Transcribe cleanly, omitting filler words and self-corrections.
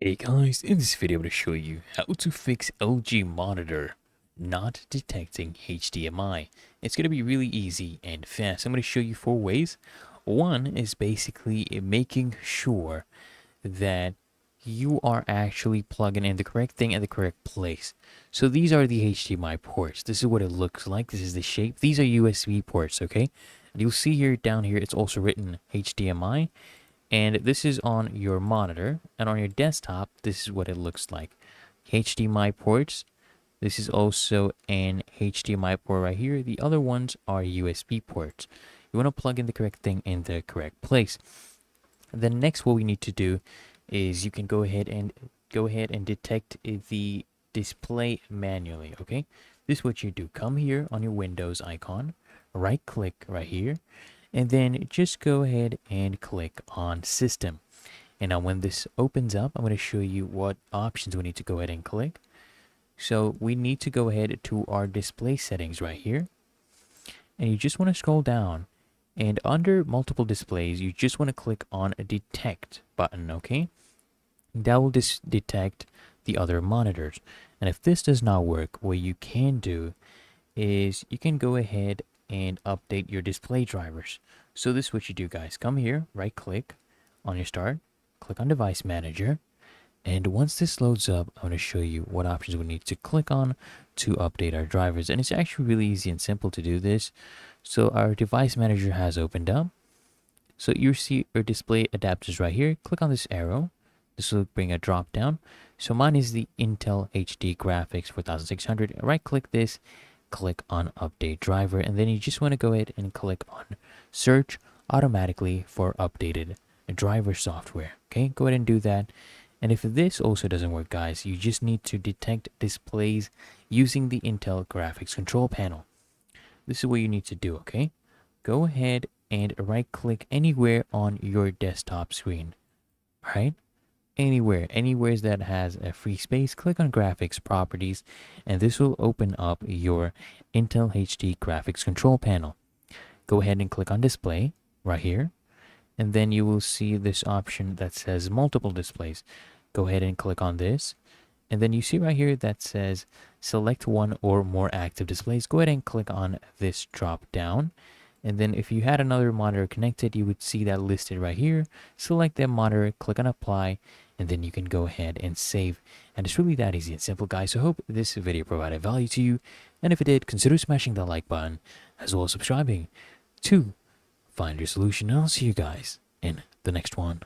Hey guys, in this video I'm going to show you how to fix LG monitor not detecting HDMI. It's going to be really easy and fast. I'm going to show you 4 ways. One is basically making sure that you are actually plugging in the correct thing at the correct place. So these are the HDMI ports. This is what it looks like. This is the shape. These are USB ports, okay? And you'll see here down here it's also written HDMI. And this is on your monitor, and on your desktop this is what it looks like. HDMI ports. This is also an HDMI port right here. The other ones are USB ports. You want to plug in the correct thing in the correct place. Then next, what we need to do is you can go ahead and detect the display manually. Okay, this is what you do. Come here on your Windows icon, right click right here, and then just go ahead and click on System. And now when this opens up, I'm going to show you what options we need to go ahead and click. So we need to go ahead to our display settings right here, and you just want to scroll down, and under multiple displays you just want to click on a detect button. Okay, that will detect the other monitors. And if this does not work, what you can do is you can go ahead and update your display drivers. So this is what you do, guys. Come here, right click on your start, click on device manager, and once this loads up, I'm going to show you what options we need to click on to update our drivers. And it's actually really easy and simple to do this. So our device manager has opened up. So you see our display adapters right here. Click on this arrow. This will bring a drop down. So mine is the Intel HD graphics 4600. Right click this, click on update driver, and then you just want to go ahead and click on search automatically for updated driver software. Okay, go ahead and do that. And if this also doesn't work, guys, you just need to detect displays using the Intel graphics control panel. This is what you need to do. Okay, go ahead and right click anywhere on your desktop screen. All right, anywhere that has a free space, click on graphics properties, and this will open up your Intel HD graphics control panel. Go ahead and click on display right here, and then you will see this option that says multiple displays. Go ahead and click on this, and then you see right here that says select one or more active displays. Go ahead and click on this drop down, and then if you had another monitor connected, you would see that listed right here. Select that monitor, click on apply, and then you can go ahead and save. And it's really that easy and simple, guys. So I hope this video provided value to you, and if it did, consider smashing that like button as well as subscribing to Find Your Solution, and I'll see you guys in the next one.